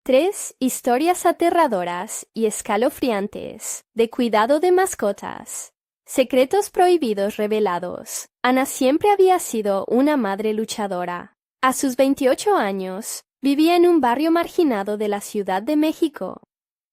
3 historias aterradoras y escalofriantes de cuidado de mascotas. Secretos prohibidos revelados. Ana siempre había sido una madre luchadora. A sus 28 años, vivía en un barrio marginado de la Ciudad de México,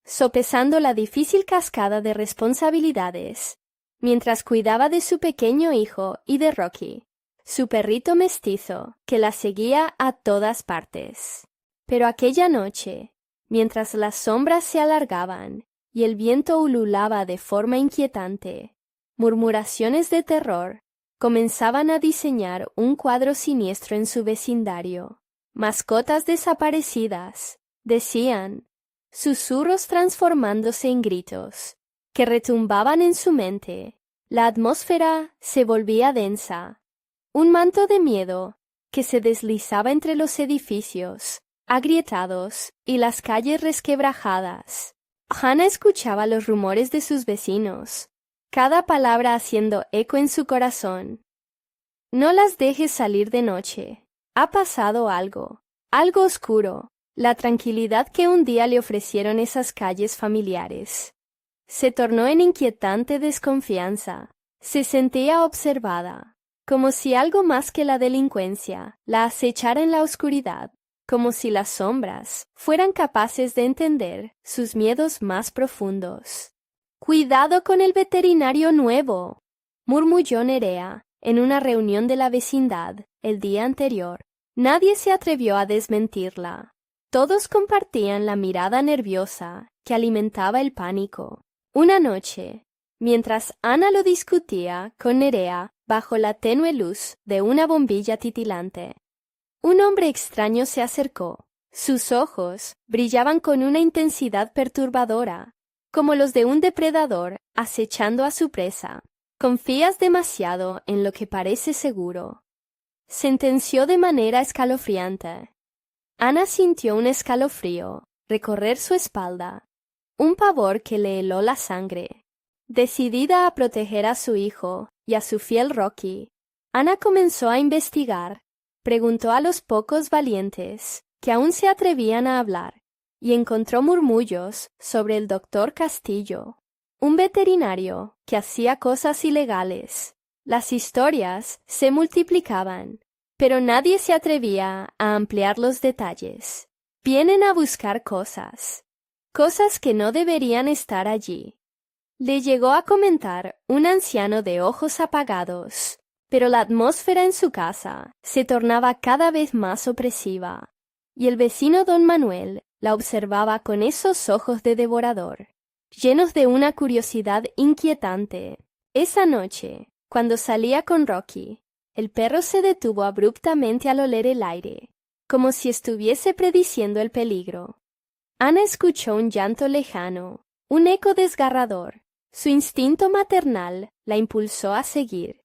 sopesando la difícil cascada de responsabilidades, mientras cuidaba de su pequeño hijo y de Rocky, su perrito mestizo, que la seguía a todas partes. Pero aquella noche, mientras las sombras se alargaban y el viento ululaba de forma inquietante, murmuraciones de terror comenzaban a diseñar un cuadro siniestro en su vecindario. Mascotas desaparecidas, decían, susurros transformándose en gritos, que retumbaban en su mente. La atmósfera se volvía densa. Un manto de miedo que se deslizaba entre los edificios agrietados y las calles resquebrajadas. Hannah escuchaba los rumores de sus vecinos, cada palabra haciendo eco en su corazón. No las dejes salir de noche. Ha pasado algo oscuro. La tranquilidad que un día le ofrecieron esas calles familiares se tornó en inquietante desconfianza. Se sentía observada, como si algo más que la delincuencia la acechara en la oscuridad, como si las sombras fueran capaces de entender sus miedos más profundos. «¡Cuidado con el veterinario nuevo!», murmulló Nerea en una reunión de la vecindad el día anterior. Nadie se atrevió a desmentirla. Todos compartían la mirada nerviosa que alimentaba el pánico. Una noche, mientras Ana lo discutía con Nerea bajo la tenue luz de una bombilla titilante, un hombre extraño se acercó. Sus ojos brillaban con una intensidad perturbadora, como los de un depredador acechando a su presa. «Confías demasiado en lo que parece seguro», sentenció de manera escalofriante. Ana sintió un escalofrío recorrer su espalda, un pavor que le heló la sangre. Decidida a proteger a su hijo y a su fiel Rocky, Ana comenzó a investigar. Preguntó a los pocos valientes que aún se atrevían a hablar y encontró murmullos sobre el doctor Castillo, un veterinario que hacía cosas ilegales. Las historias se multiplicaban, pero nadie se atrevía a ampliar los detalles. Vienen a buscar cosas que no deberían estar allí, le llegó a comentar un anciano de ojos apagados. Pero la atmósfera en su casa se tornaba cada vez más opresiva, y el vecino don Manuel la observaba con esos ojos de devorador, llenos de una curiosidad inquietante. Esa noche, cuando salía con Rocky, el perro se detuvo abruptamente al oler el aire, como si estuviese prediciendo el peligro. Ana escuchó un llanto lejano, un eco desgarrador. Su instinto maternal la impulsó a seguir.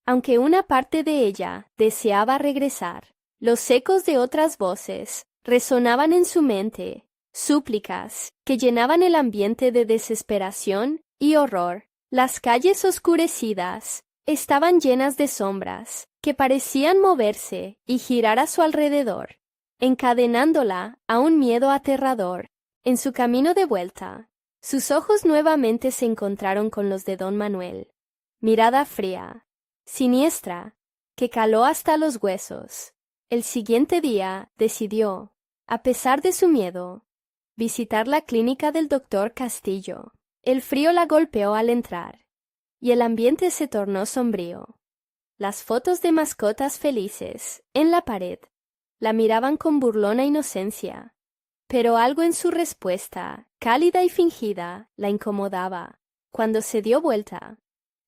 Aunque una parte de ella deseaba regresar, los ecos de otras voces resonaban en su mente, súplicas que llenaban el ambiente de desesperación y horror. Las calles oscurecidas estaban llenas de sombras que parecían moverse y girar a su alrededor, encadenándola a un miedo aterrador. En su camino de vuelta, sus ojos nuevamente se encontraron con los de don Manuel. Mirada fría, siniestra, que caló hasta los huesos. El siguiente día decidió, a pesar de su miedo, visitar la clínica del doctor Castillo. El frío la golpeó al entrar, y el ambiente se tornó sombrío. Las fotos de mascotas felices en la pared la miraban con burlona inocencia, pero algo en su respuesta, cálida y fingida, la incomodaba. Cuando se dio vuelta,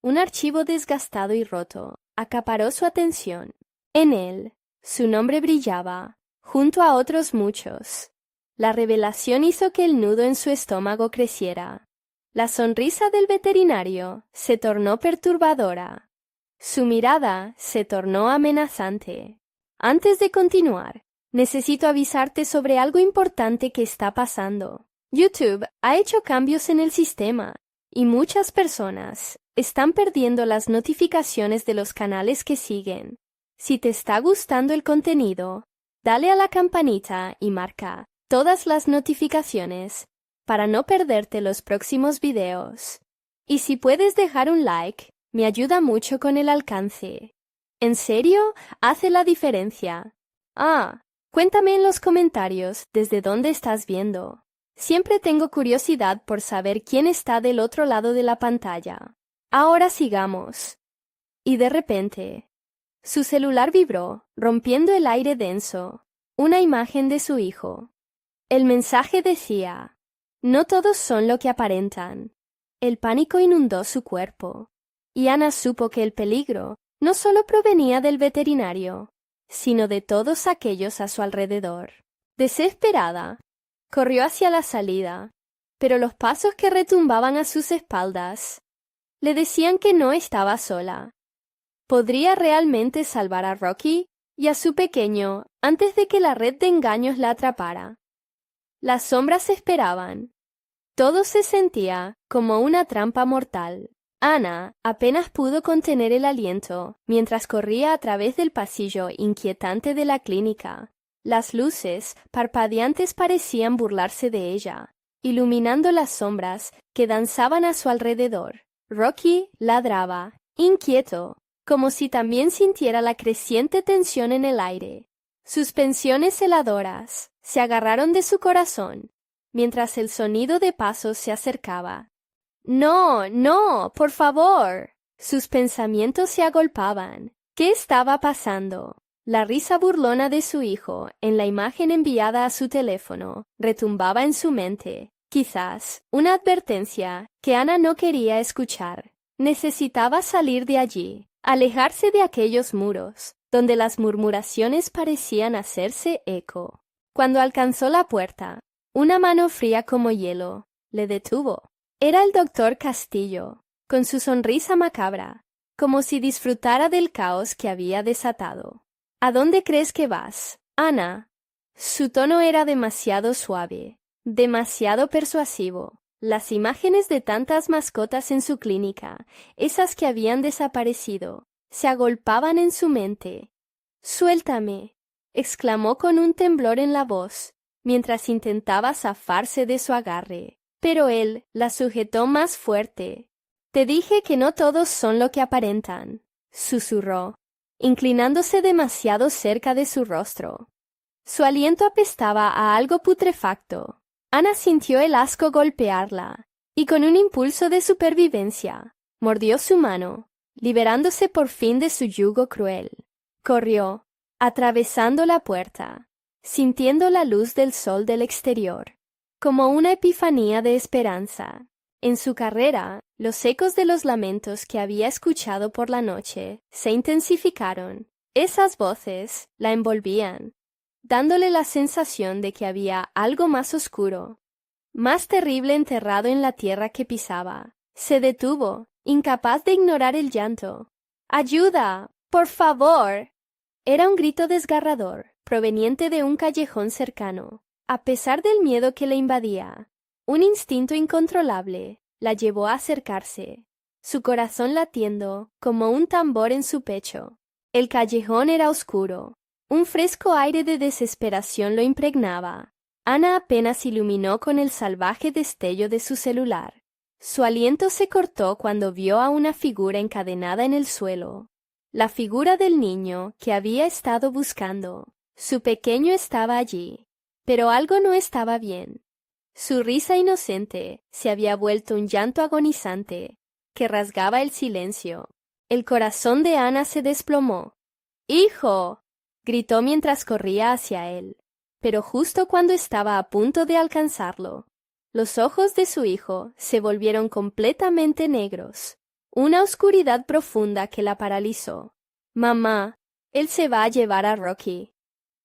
un archivo desgastado y roto acaparó su atención. En él, su nombre brillaba, junto a otros muchos. La revelación hizo que el nudo en su estómago creciera. La sonrisa del veterinario se tornó perturbadora. Su mirada se tornó amenazante. Antes de continuar, necesito avisarte sobre algo importante que está pasando. YouTube ha hecho cambios en el sistema y muchas personas están perdiendo las notificaciones de los canales que siguen. Si te está gustando el contenido, dale a la campanita y marca todas las notificaciones para no perderte los próximos videos. Y si puedes dejar un like, me ayuda mucho con el alcance. ¿En serio? Hace la diferencia. Cuéntame en los comentarios desde dónde estás viendo. Siempre tengo curiosidad por saber quién está del otro lado de la pantalla. Ahora sigamos. Y de repente, su celular vibró, rompiendo el aire denso. Una imagen de su hijo. El mensaje decía: no todos son lo que aparentan. El pánico inundó su cuerpo, y Ana supo que el peligro no solo provenía del veterinario, sino de todos aquellos a su alrededor. Desesperada, corrió hacia la salida, pero los pasos que retumbaban a sus espaldas le decían que no estaba sola. ¿Podría realmente salvar a Rocky y a su pequeño antes de que la red de engaños la atrapara? Las sombras esperaban. Todo se sentía como una trampa mortal. Ana apenas pudo contener el aliento mientras corría a través del pasillo inquietante de la clínica. Las luces parpadeantes parecían burlarse de ella, iluminando las sombras que danzaban a su alrededor. Rocky ladraba, inquieto, como si también sintiera la creciente tensión en el aire. Sus pensiones heladoras se agarraron de su corazón mientras el sonido de pasos se acercaba. «No, no, por favor». Sus pensamientos se agolpaban. ¿Qué estaba pasando? La risa burlona de su hijo en la imagen enviada a su teléfono retumbaba en su mente. Quizás una advertencia que Ana no quería escuchar. Necesitaba salir de allí, alejarse de aquellos muros, donde las murmuraciones parecían hacerse eco. Cuando alcanzó la puerta, una mano fría como hielo le detuvo. Era el doctor Castillo, con su sonrisa macabra, como si disfrutara del caos que había desatado. ¿A dónde crees que vas, Ana? Su tono era demasiado suave, demasiado persuasivo. Las imágenes de tantas mascotas en su clínica, esas que habían desaparecido, se agolpaban en su mente. «Suéltame», exclamó con un temblor en la voz, mientras intentaba zafarse de su agarre. Pero él la sujetó más fuerte. «Te dije que no todos son lo que aparentan», susurró, inclinándose demasiado cerca de su rostro. Su aliento apestaba a algo putrefacto. Ana sintió el asco golpearla, y con un impulso de supervivencia, mordió su mano, liberándose por fin de su yugo cruel. Corrió, atravesando la puerta, sintiendo la luz del sol del exterior, como una epifanía de esperanza. En su carrera, los ecos de los lamentos que había escuchado por la noche se intensificaron. Esas voces la envolvían, dándole la sensación de que había algo más oscuro, más terrible enterrado en la tierra que pisaba. Se detuvo, incapaz de ignorar el llanto. «¡Ayuda! ¡Por favor!». Era un grito desgarrador, proveniente de un callejón cercano. A pesar del miedo que le invadía, un instinto incontrolable la llevó a acercarse, su corazón latiendo como un tambor en su pecho. El callejón era oscuro. Un fresco aire de desesperación lo impregnaba. Ana apenas iluminó con el salvaje destello de su celular. Su aliento se cortó cuando vio a una figura encadenada en el suelo. La figura del niño que había estado buscando. Su pequeño estaba allí, pero algo no estaba bien. Su risa inocente se había vuelto un llanto agonizante que rasgaba el silencio. El corazón de Ana se desplomó. «¡Hijo!», gritó mientras corría hacia él, pero justo cuando estaba a punto de alcanzarlo, los ojos de su hijo se volvieron completamente negros, una oscuridad profunda que la paralizó. «Mamá, él se va a llevar a Rocky».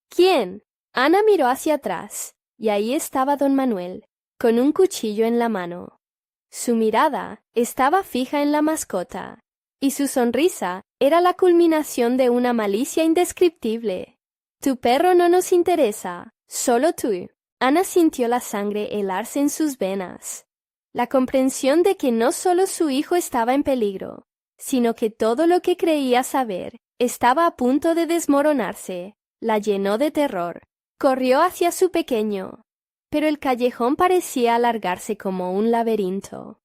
«¿Quién?». Ana miró hacia atrás, y ahí estaba don Manuel, con un cuchillo en la mano. Su mirada estaba fija en la mascota, y su sonrisa era la culminación de una malicia indescriptible. «Tu perro no nos interesa, solo tú». Ana sintió la sangre helarse en sus venas. La comprensión de que no solo su hijo estaba en peligro, sino que todo lo que creía saber estaba a punto de desmoronarse, la llenó de terror. Corrió hacia su pequeño, pero el callejón parecía alargarse como un laberinto.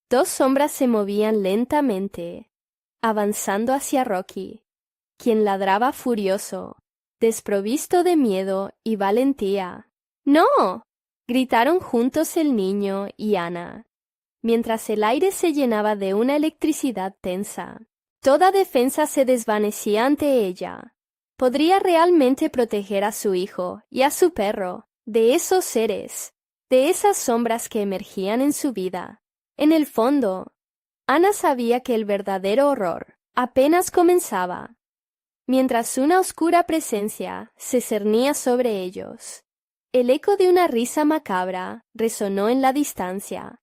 Dos sombras se movían lentamente, avanzando hacia Rocky, quien ladraba furioso, desprovisto de miedo y valentía. ¡No! Gritaron juntos el niño y Ana, mientras el aire se llenaba de una electricidad tensa. Toda defensa se desvanecía ante ella. Podría realmente proteger a su hijo y a su perro de esos seres, de esas sombras que emergían en su vida. En el fondo, Ana sabía que el verdadero horror apenas comenzaba, mientras una oscura presencia se cernía sobre ellos. El eco de una risa macabra resonó en la distancia.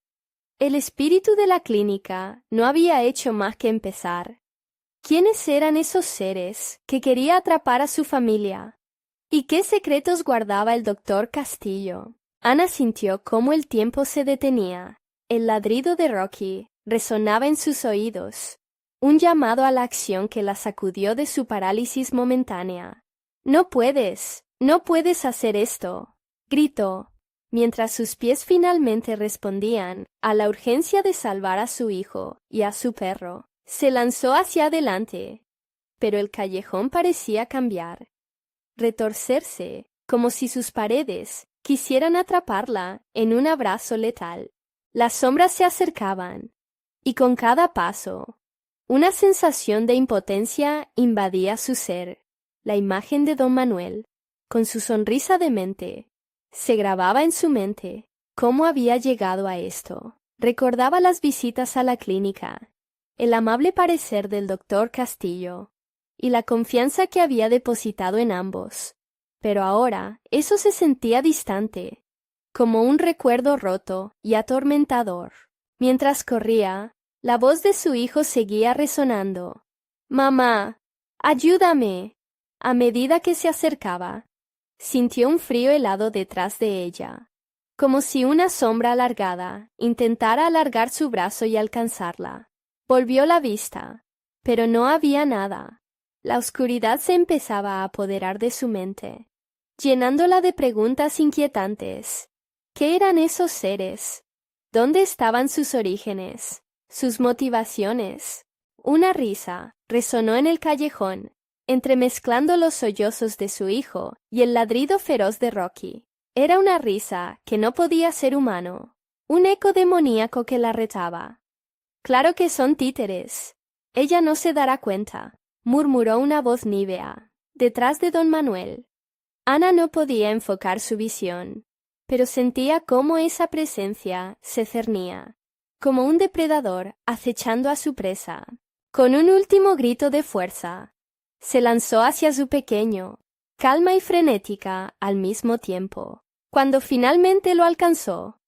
El espíritu de la clínica no había hecho más que empezar. ¿Quiénes eran esos seres que quería atrapar a su familia? ¿Y qué secretos guardaba el doctor Castillo? Ana sintió cómo el tiempo se detenía. El ladrido de Rocky resonaba en sus oídos, un llamado a la acción que la sacudió de su parálisis momentánea. No puedes hacer esto, gritó, mientras sus pies finalmente respondían a la urgencia de salvar a su hijo y a su perro. Se lanzó hacia adelante, pero el callejón parecía cambiar, retorcerse, como si sus paredes quisieran atraparla en un abrazo letal. Las sombras se acercaban, y con cada paso, una sensación de impotencia invadía su ser. La imagen de don Manuel, con su sonrisa demente, se grababa en su mente. ¿Cómo había llegado a esto? Recordaba las visitas a la clínica, el amable parecer del doctor Castillo y la confianza que había depositado en ambos. Pero ahora eso se sentía distante, como un recuerdo roto y atormentador. Mientras corría, la voz de su hijo seguía resonando. «Mamá, ayúdame». A medida que se acercaba, sintió un frío helado detrás de ella, como si una sombra alargada intentara alargar su brazo y alcanzarla. Volvió la vista, pero no había nada. La oscuridad se empezaba a apoderar de su mente, llenándola de preguntas inquietantes. ¿Qué eran esos seres? ¿Dónde estaban sus orígenes? ¿Sus motivaciones? Una risa resonó en el callejón, entremezclando los sollozos de su hijo y el ladrido feroz de Rocky. Era una risa que no podía ser humano, un eco demoníaco que la retaba. «Claro que son títeres. Ella no se dará cuenta», murmuró una voz nívea, detrás de don Manuel. Ana no podía enfocar su visión, pero sentía cómo esa presencia se cernía, como un depredador acechando a su presa. Con un último grito de fuerza, se lanzó hacia su pequeño, calma y frenética al mismo tiempo. Cuando finalmente lo alcanzó,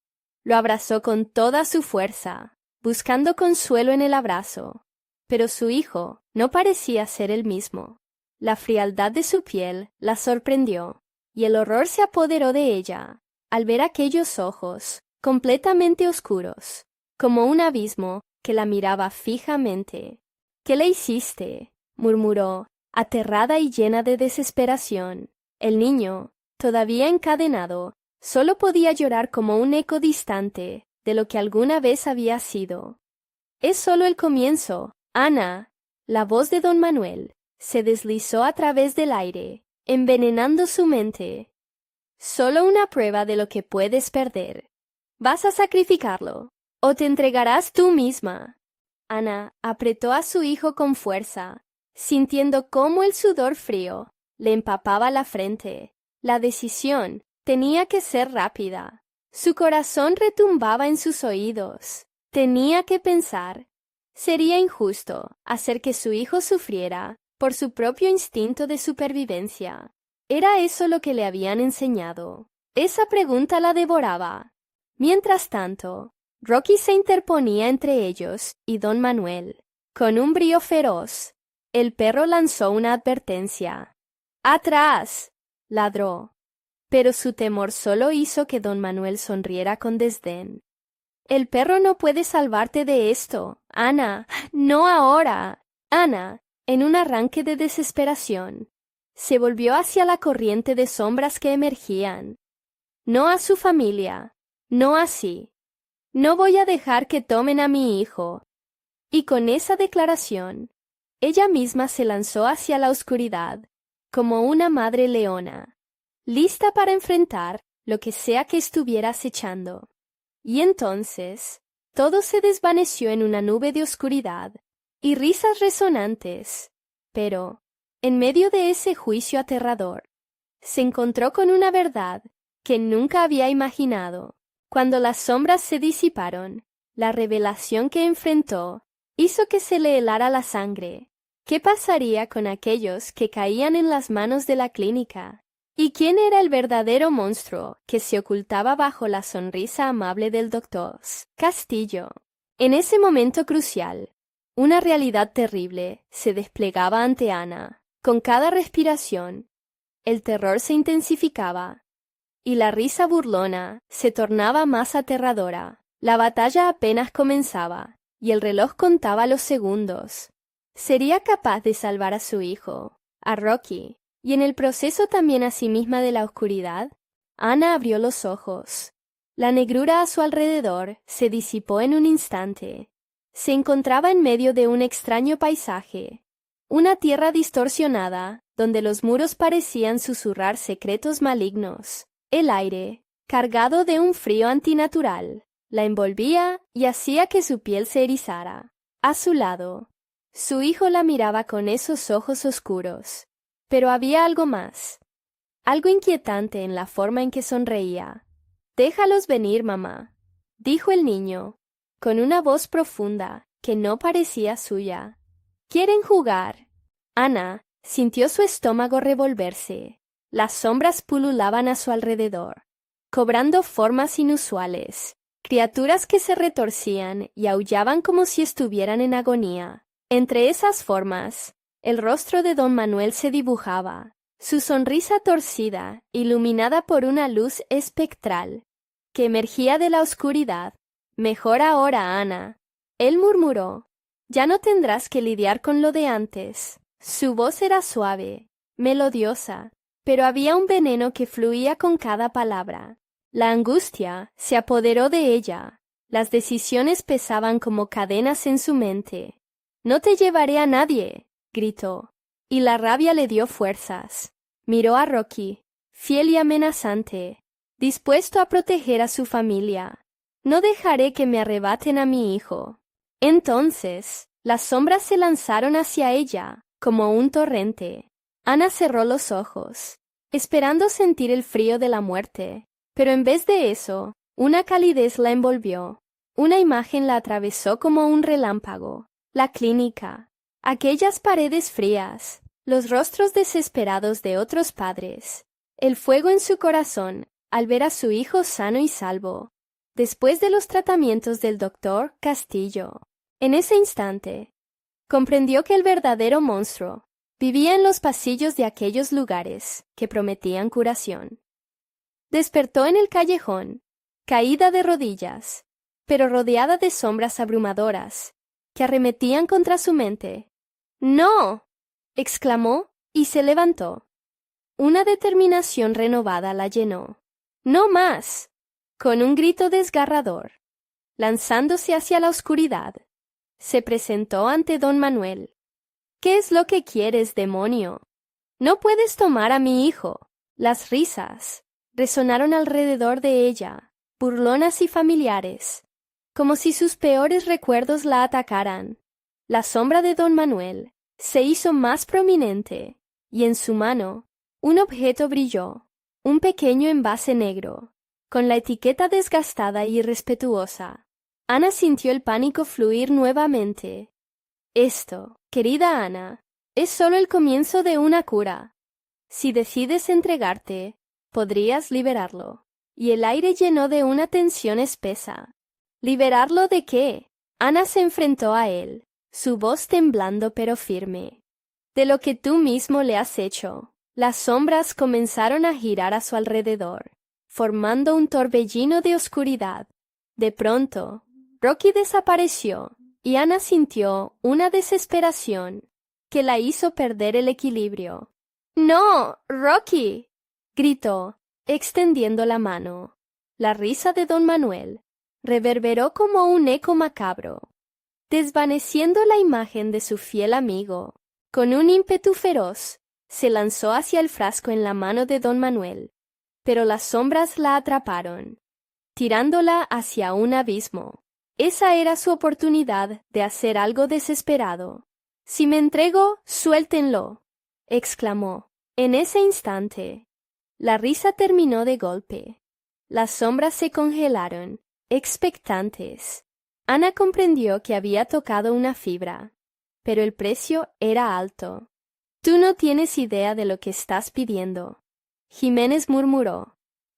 lo abrazó con toda su fuerza, buscando consuelo en el abrazo. Pero su hijo no parecía ser el mismo. La frialdad de su piel la sorprendió, y el horror se apoderó de ella al ver aquellos ojos completamente oscuros, como un abismo que la miraba fijamente. «¿Qué le hiciste?», murmuró, aterrada y llena de desesperación. El niño, todavía encadenado, solo podía llorar como un eco distante de lo que alguna vez había sido. «Es solo el comienzo, Ana». La voz de don Manuel se deslizó a través del aire, envenenando su mente. «Solo una prueba de lo que puedes perder. ¿Vas a sacrificarlo o te entregarás tú misma?» Ana apretó a su hijo con fuerza, sintiendo cómo el sudor frío le empapaba la frente. La decisión tenía que ser rápida. Su corazón retumbaba en sus oídos. Tenía que pensar. Sería injusto hacer que su hijo sufriera por su propio instinto de supervivencia. ¿Era eso lo que le habían enseñado? Esa pregunta la devoraba. Mientras tanto, Rocky se interponía entre ellos y don Manuel. Con un brío feroz, el perro lanzó una advertencia. «¡Atrás!», ladró. Pero su temor solo hizo que don Manuel sonriera con desdén. «El perro no puede salvarte de esto, Ana. No ahora». Ana, en un arranque de desesperación, se volvió hacia la corriente de sombras que emergían. no a su familia, no así. No voy a dejar que tomen a mi hijo. Y con esa declaración, ella misma se lanzó hacia la oscuridad, como una madre leona, lista para enfrentar lo que sea que estuviera acechando. Y entonces, todo se desvaneció en una nube de oscuridad y risas resonantes, pero, en medio de ese juicio aterrador, se encontró con una verdad que nunca había imaginado. Cuando las sombras se disiparon, la revelación que enfrentó hizo que se le helara la sangre. ¿Qué pasaría con aquellos que caían en las manos de la clínica? ¿Y quién era el verdadero monstruo que se ocultaba bajo la sonrisa amable del doctor Castillo? En ese momento crucial, una realidad terrible se desplegaba ante Ana. Con cada respiración, el terror se intensificaba y la risa burlona se tornaba más aterradora. La batalla apenas comenzaba y el reloj contaba los segundos. ¿Sería capaz de salvar a su hijo, a Rocky, y en el proceso también a sí misma de la oscuridad? Ana abrió los ojos. La negrura a su alrededor se disipó en un instante. Se encontraba en medio de un extraño paisaje, una tierra distorsionada, donde los muros parecían susurrar secretos malignos. El aire, cargado de un frío antinatural, la envolvía y hacía que su piel se erizara. A su lado, su hijo la miraba con esos ojos oscuros. Pero había algo más, algo inquietante en la forma en que sonreía. «Déjalos venir, mamá», dijo el niño, con una voz profunda que no parecía suya. «Quieren jugar». Ana sintió su estómago revolverse. Las sombras pululaban a su alrededor, cobrando formas inusuales, criaturas que se retorcían y aullaban como si estuvieran en agonía. Entre esas formas, el rostro de don Manuel se dibujaba, su sonrisa torcida, iluminada por una luz espectral, que emergía de la oscuridad. «Mejor ahora, Ana», él murmuró. «Ya no tendrás que lidiar con lo de antes». Su voz era suave, melodiosa, pero había un veneno que fluía con cada palabra. La angustia se apoderó de ella. Las decisiones pesaban como cadenas en su mente. «No te llevaré a nadie», gritó, y la rabia le dio fuerzas. Miró a Rocky, fiel y amenazante, dispuesto a proteger a su familia. «No dejaré que me arrebaten a mi hijo». Entonces, las sombras se lanzaron hacia ella, como un torrente. Ana cerró los ojos, esperando sentir el frío de la muerte, pero en vez de eso, una calidez la envolvió. Una imagen la atravesó como un relámpago. La clínica, aquellas paredes frías, los rostros desesperados de otros padres, el fuego en su corazón al ver a su hijo sano y salvo, después de los tratamientos del doctor Castillo. En ese instante, comprendió que el verdadero monstruo vivía en los pasillos de aquellos lugares que prometían curación. Despertó en el callejón, caída de rodillas, pero rodeada de sombras abrumadoras que arremetían contra su mente. «¡No!», exclamó y se levantó. Una determinación renovada la llenó. «¡No más!», con un grito desgarrador, lanzándose hacia la oscuridad, se presentó ante don Manuel. «¿Qué es lo que quieres, demonio? No puedes tomar a mi hijo». Las risas resonaron alrededor de ella, burlonas y familiares, como si sus peores recuerdos la atacaran. La sombra de don Manuel se hizo más prominente, y en su mano un objeto brilló, un pequeño envase negro, con la etiqueta desgastada y irrespetuosa. Ana sintió el pánico fluir nuevamente. «Esto, querida Ana, es solo el comienzo de una cura. Si decides entregarte, podrías liberarlo». Y el aire llenó de una tensión espesa. ¿Liberarlo de qué? Ana se enfrentó a él, su voz temblando pero firme. «De lo que tú mismo le has hecho». Las sombras comenzaron a girar a su alrededor, formando un torbellino de oscuridad. De pronto, Rocky desapareció y Ana sintió una desesperación que la hizo perder el equilibrio. «¡No, Rocky!», gritó, extendiendo la mano. La risa de don Manuel reverberó como un eco macabro, desvaneciendo la imagen de su fiel amigo. Con un ímpetu feroz, se lanzó hacia el frasco en la mano de don Manuel, pero las sombras la atraparon, tirándola hacia un abismo. Esa era su oportunidad de hacer algo desesperado. «Si me entrego, suéltenlo», exclamó. En ese instante, la risa terminó de golpe. Las sombras se congelaron, expectantes. Ana comprendió que había tocado una fibra, pero el precio era alto. «Tú no tienes idea de lo que estás pidiendo», Jiménez murmuró,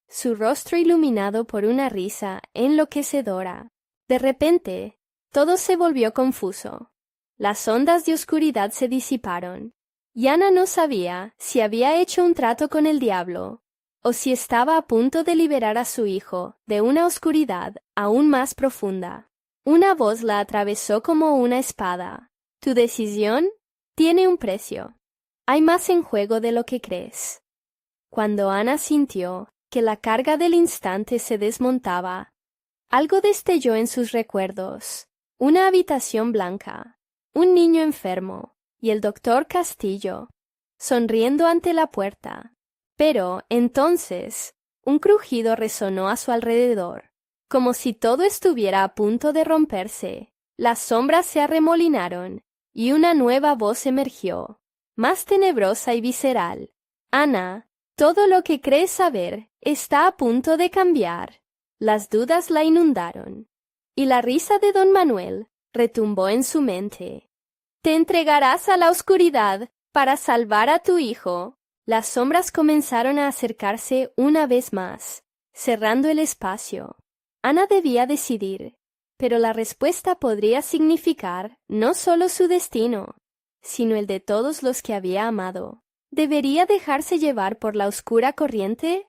su rostro iluminado por una risa enloquecedora. De repente, todo se volvió confuso. Las ondas de oscuridad se disiparon, y Ana no sabía si había hecho un trato con el diablo, o si estaba a punto de liberar a su hijo de una oscuridad aún más profunda. Una voz la atravesó como una espada. «Tu decisión tiene un precio. Hay más en juego de lo que crees». Cuando Ana sintió que la carga del instante se desmontaba, algo destelló en sus recuerdos. Una habitación blanca, un niño enfermo y el doctor Castillo, sonriendo ante la puerta. Pero, entonces, un crujido resonó a su alrededor, como si todo estuviera a punto de romperse. Las sombras se arremolinaron y una nueva voz emergió, más tenebrosa y visceral. «Ana, todo lo que crees saber está a punto de cambiar». Las dudas la inundaron, y la risa de don Manuel retumbó en su mente. «¿Te entregarás a la oscuridad para salvar a tu hijo?» Las sombras comenzaron a acercarse una vez más, cerrando el espacio. Ana debía decidir, pero la respuesta podría significar no solo su destino, sino el de todos los que había amado. ¿Debería dejarse llevar por la oscura corriente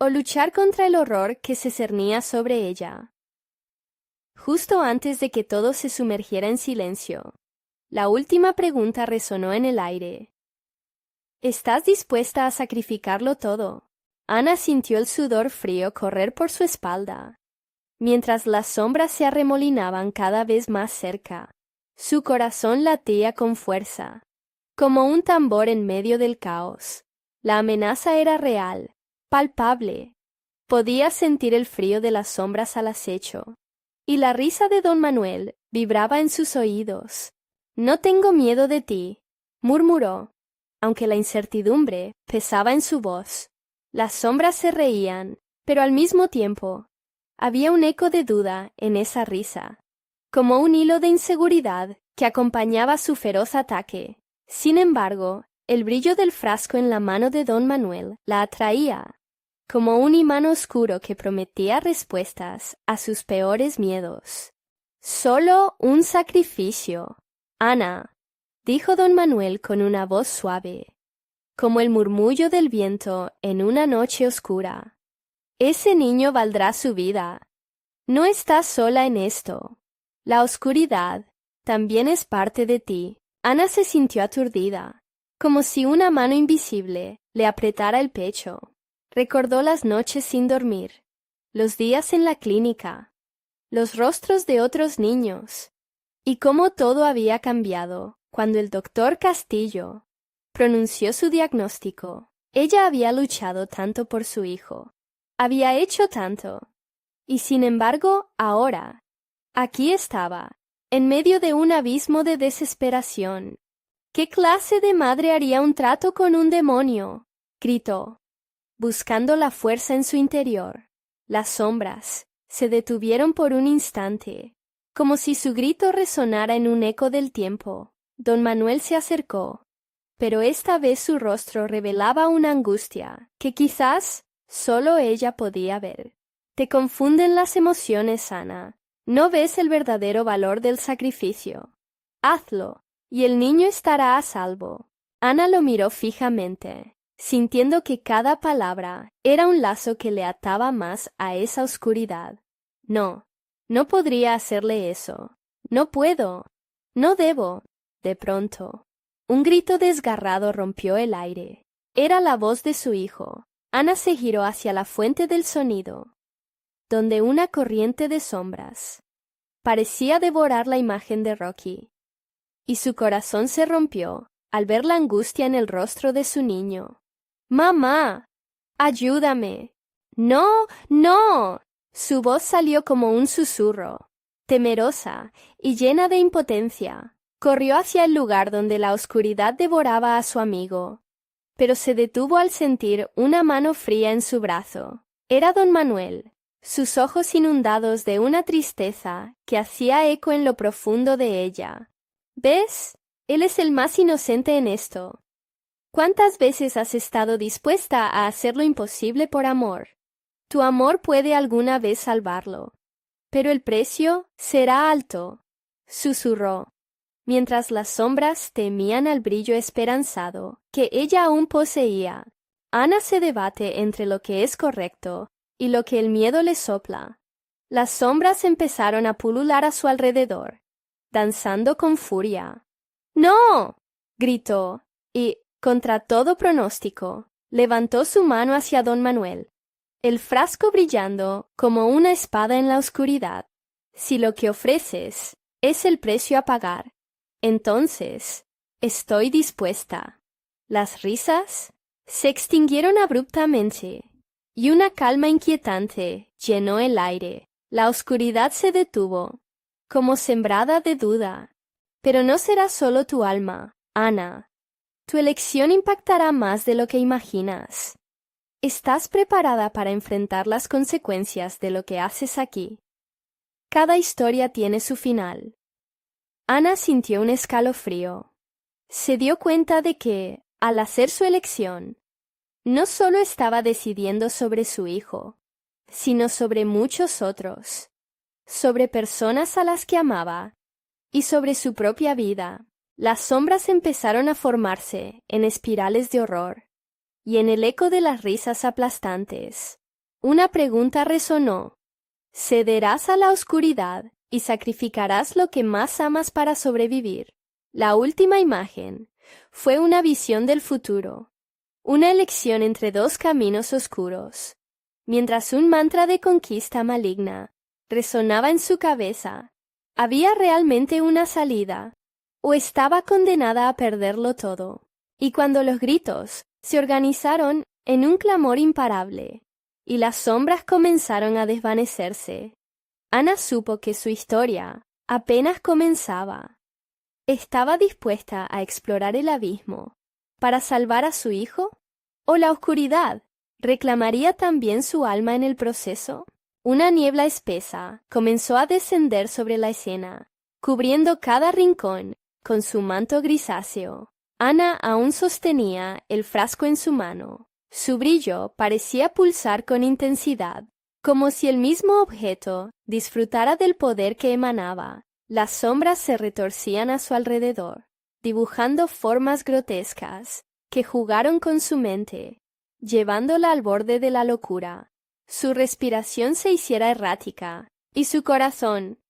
o luchar contra el horror que se cernía sobre ella? Justo antes de que todo se sumergiera en silencio, la última pregunta resonó en el aire. ¿Estás dispuesta a sacrificarlo todo? Ana sintió el sudor frío correr por su espalda, mientras las sombras se arremolinaban cada vez más cerca. Su corazón latía con fuerza, como un tambor en medio del caos. La amenaza era real, palpable. Podía sentir el frío de las sombras al acecho, y la risa de don Manuel vibraba en sus oídos. «No tengo miedo de ti», murmuró, aunque la incertidumbre pesaba en su voz. Las sombras se reían, pero al mismo tiempo había un eco de duda en esa risa, como un hilo de inseguridad que acompañaba su feroz ataque. Sin embargo, el brillo del frasco en la mano de don Manuel la atraía, como un imán oscuro que prometía respuestas a sus peores miedos. «Solo un sacrificio, Ana», dijo don Manuel con una voz suave, como el murmullo del viento en una noche oscura. «Ese niño valdrá su vida. No estás sola en esto. La oscuridad también es parte de ti». Ana se sintió aturdida, como si una mano invisible le apretara el pecho. Recordó las noches sin dormir, los días en la clínica, los rostros de otros niños, y cómo todo había cambiado cuando el doctor Castillo pronunció su diagnóstico. Ella había luchado tanto por su hijo, había hecho tanto, y sin embargo ahora, aquí estaba, en medio de un abismo de desesperación. «¿Qué clase de madre haría un trato con un demonio?», gritó, buscando la fuerza en su interior. Las sombras se detuvieron por un instante, como si su grito resonara en un eco del tiempo. Don Manuel se acercó, pero esta vez su rostro revelaba una angustia que quizás solo ella podía ver. «Te confunden las emociones, Ana. No ves el verdadero valor del sacrificio. Hazlo, y el niño estará a salvo». Ana lo miró fijamente, sintiendo que cada palabra era un lazo que le ataba más a esa oscuridad. «No, no podría hacerle eso. No puedo. No debo». De pronto, un grito desgarrado rompió el aire. Era la voz de su hijo. Ana se giró hacia la fuente del sonido, donde una corriente de sombras parecía devorar la imagen de Rocky, y su corazón se rompió al ver la angustia en el rostro de su niño. «¡Mamá! ¡Ayúdame! ¡No! ¡No!». Su voz salió como un susurro. Temerosa y llena de impotencia, corrió hacia el lugar donde la oscuridad devoraba a su amigo, pero se detuvo al sentir una mano fría en su brazo. Era don Manuel, sus ojos inundados de una tristeza que hacía eco en lo profundo de ella. «¿Ves? Él es el más inocente en esto. ¿Cuántas veces has estado dispuesta a hacer lo imposible por amor? Tu amor puede alguna vez salvarlo, pero el precio será alto», susurró, mientras las sombras temían al brillo esperanzado que ella aún poseía. Ana se debate entre lo que es correcto y lo que el miedo le sopla. Las sombras empezaron a pulular a su alrededor, danzando con furia. «¡No!», gritó, y, contra todo pronóstico, levantó su mano hacia don Manuel, el frasco brillando como una espada en la oscuridad. «Si lo que ofreces es el precio a pagar, entonces estoy dispuesta». Las risas se extinguieron abruptamente, y una calma inquietante llenó el aire. La oscuridad se detuvo, como sembrada de duda. «Pero no será solo tu alma, Ana. Tu elección impactará más de lo que imaginas. ¿Estás preparada para enfrentar las consecuencias de lo que haces aquí? Cada historia tiene su final». Ana sintió un escalofrío. Se dio cuenta de que, al hacer su elección, no solo estaba decidiendo sobre su hijo, sino sobre muchos otros, sobre personas a las que amaba y sobre su propia vida. Las sombras empezaron a formarse en espirales de horror, y en el eco de las risas aplastantes, una pregunta resonó: ¿cederás a la oscuridad y sacrificarás lo que más amas para sobrevivir? La última imagen fue una visión del futuro, una elección entre dos caminos oscuros, mientras un mantra de conquista maligna resonaba en su cabeza. ¿Había realmente una salida, o estaba condenada a perderlo todo? Y cuando los gritos se organizaron en un clamor imparable, y las sombras comenzaron a desvanecerse, Ana supo que su historia apenas comenzaba. ¿Estaba dispuesta a explorar el abismo para salvar a su hijo? ¿O la oscuridad reclamaría también su alma en el proceso? Una niebla espesa comenzó a descender sobre la escena, cubriendo cada rincón con su manto grisáceo. Ana aún sostenía el frasco en su mano. Su brillo parecía pulsar con intensidad, como si el mismo objeto disfrutara del poder que emanaba. Las sombras se retorcían a su alrededor, dibujando formas grotescas que jugaron con su mente, llevándola al borde de la locura. Su respiración se hiciera errática, y su corazón,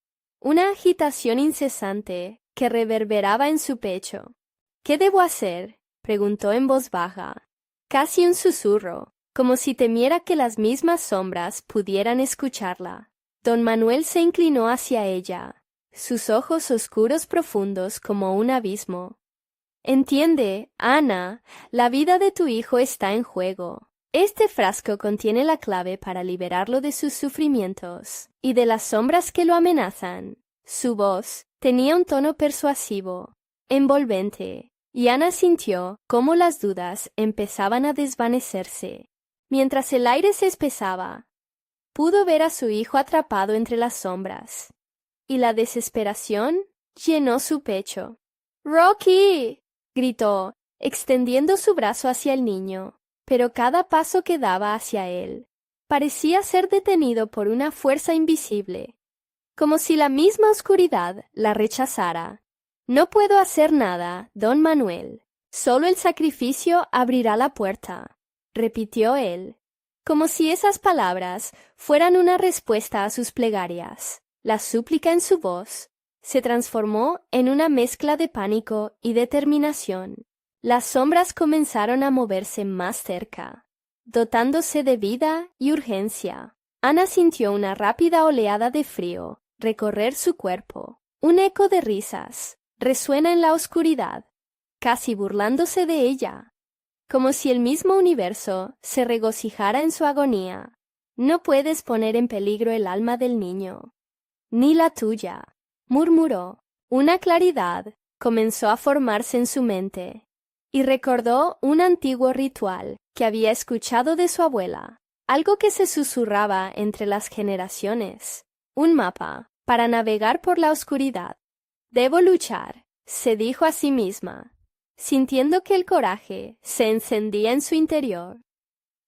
una agitación incesante que reverberaba en su pecho. «¿Qué debo hacer?», preguntó en voz baja, casi un susurro, como si temiera que las mismas sombras pudieran escucharla. Don Manuel se inclinó hacia ella, sus ojos oscuros profundos como un abismo. «Entiende, Ana, la vida de tu hijo está en juego. Este frasco contiene la clave para liberarlo de sus sufrimientos y de las sombras que lo amenazan». Su voz tenía un tono persuasivo, envolvente, y Ana sintió cómo las dudas empezaban a desvanecerse. Mientras el aire se espesaba, pudo ver a su hijo atrapado entre las sombras, y la desesperación llenó su pecho. «¡Rocky!», gritó, extendiendo su brazo hacia el niño, pero cada paso que daba hacia él parecía ser detenido por una fuerza invisible, como si la misma oscuridad la rechazara. «No puedo hacer nada, don Manuel. Solo el sacrificio abrirá la puerta», repitió él, como si esas palabras fueran una respuesta a sus plegarias. La súplica en su voz se transformó en una mezcla de pánico y determinación. Las sombras comenzaron a moverse más cerca, dotándose de vida y urgencia. Ana sintió una rápida oleada de frío recorrer su cuerpo. Un eco de risas resuena en la oscuridad, casi burlándose de ella, como si el mismo universo se regocijara en su agonía. No puedes poner en peligro el alma del niño, ni la tuya, murmuró. Una claridad comenzó a formarse en su mente, y recordó un antiguo ritual que había escuchado de su abuela, algo que se susurraba entre las generaciones, un mapa para navegar por la oscuridad. Debo luchar, se dijo a sí misma, sintiendo que el coraje se encendía en su interior.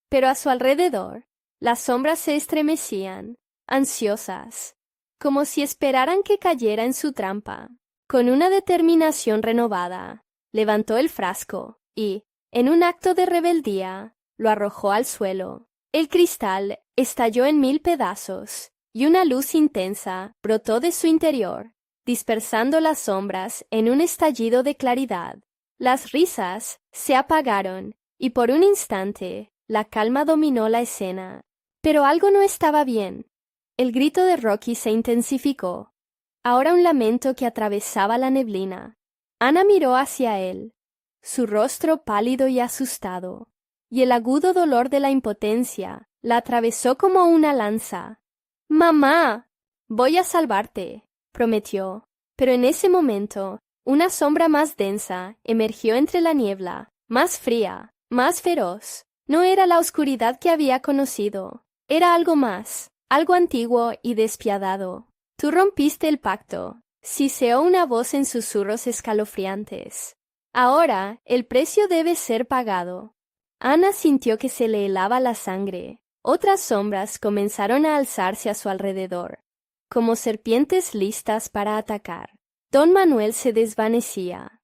Pero a su alrededor, las sombras se estremecían, ansiosas, como si esperaran que cayera en su trampa. Con una determinación renovada, levantó el frasco y, en un acto de rebeldía, lo arrojó al suelo. El cristal estalló en 1000 pedazos, y una luz intensa brotó de su interior, dispersando las sombras en un estallido de claridad. Las risas se apagaron, y por un instante la calma dominó la escena. Pero algo no estaba bien. El grito de Rocky se intensificó, ahora un lamento que atravesaba la neblina. Ana miró hacia él, su rostro pálido y asustado, y el agudo dolor de la impotencia la atravesó como una lanza. «¡Mamá! Voy a salvarte», prometió. Pero en ese momento, una sombra más densa emergió entre la niebla, más fría, más feroz. No era la oscuridad que había conocido, era algo más, algo antiguo y despiadado. «Tú rompiste el pacto», siseó una voz en susurros escalofriantes. «Ahora el precio debe ser pagado». Ana sintió que se le helaba la sangre. Otras sombras comenzaron a alzarse a su alrededor, como serpientes listas para atacar. Don Manuel se desvanecía,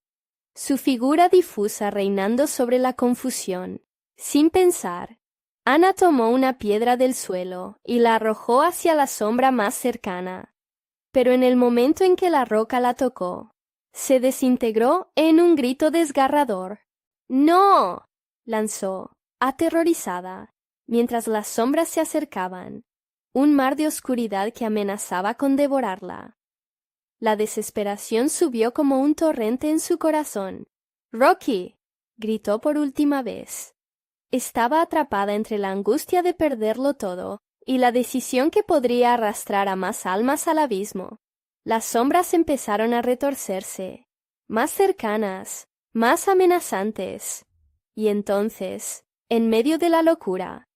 su figura difusa reinando sobre la confusión. Sin pensar, Ana tomó una piedra del suelo y la arrojó hacia la sombra más cercana. Pero en el momento en que la roca la tocó, se desintegró en un grito desgarrador. «¡No!», lanzó, aterrorizada, mientras las sombras se acercaban, un mar de oscuridad que amenazaba con devorarla. La desesperación subió como un torrente en su corazón. «¡Rocky!», gritó por última vez. Estaba atrapada entre la angustia de perderlo todo y la decisión que podría arrastrar a más almas al abismo. Las sombras empezaron a retorcerse, más cercanas, más amenazantes. Y entonces, en medio de la locura,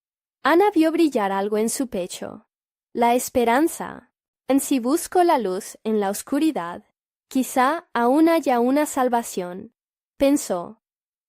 Ana vio brillar algo en su pecho. La esperanza. En si busco la luz en la oscuridad, quizá aún haya una salvación, pensó,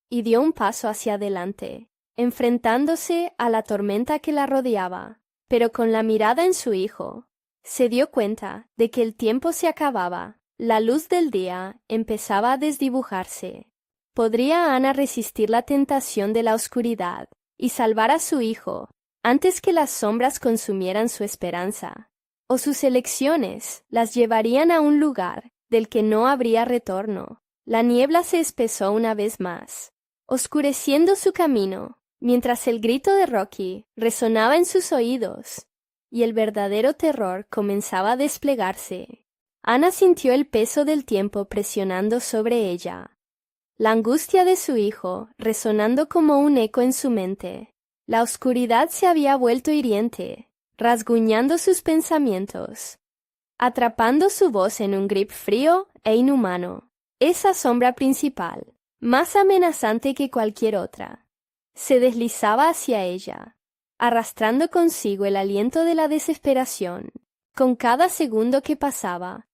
y dio un paso hacia adelante, enfrentándose a la tormenta que la rodeaba. Pero con la mirada en su hijo, se dio cuenta de que el tiempo se acababa. La luz del día empezaba a desdibujarse. ¿Podría Ana resistir la tentación de la oscuridad y salvar a su hijo antes que las sombras consumieran su esperanza? ¿O sus elecciones las llevarían a un lugar del que no habría retorno? La niebla se espesó una vez más, oscureciendo su camino, mientras el grito de Rocky resonaba en sus oídos, y el verdadero terror comenzaba a desplegarse. Ana sintió el peso del tiempo presionando sobre ella, la angustia de su hijo resonando como un eco en su mente. La oscuridad se había vuelto hiriente, rasguñando sus pensamientos, atrapando su voz en un grip frío e inhumano. Esa sombra principal, más amenazante que cualquier otra, se deslizaba hacia ella, arrastrando consigo el aliento de la desesperación. Con cada segundo que pasaba,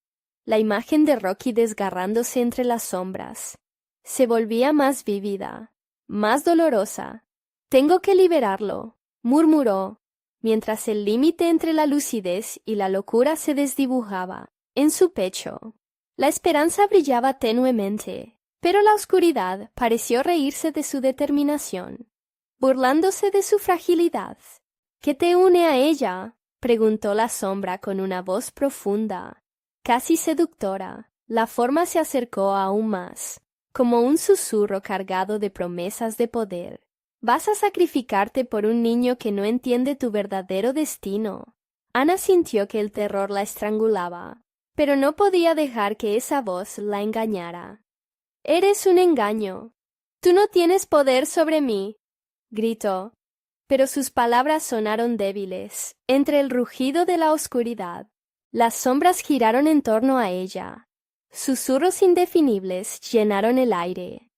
la imagen de Rocky desgarrándose entre las sombras se volvía más vívida, más dolorosa. «Tengo que liberarlo», murmuró, mientras el límite entre la lucidez y la locura se desdibujaba en su pecho. La esperanza brillaba tenuemente, pero la oscuridad pareció reírse de su determinación, burlándose de su fragilidad. «¿Qué te une a ella?», preguntó la sombra con una voz profunda, casi seductora. La forma se acercó aún más, como un susurro cargado de promesas de poder. Vas a sacrificarte por un niño que no entiende tu verdadero destino. Ana sintió que el terror la estrangulaba, pero no podía dejar que esa voz la engañara. «Eres un engaño. Tú no tienes poder sobre mí», gritó, pero sus palabras sonaron débiles, entre el rugido de la oscuridad. Las sombras giraron en torno a ella. Susurros indefinibles llenaron el aire.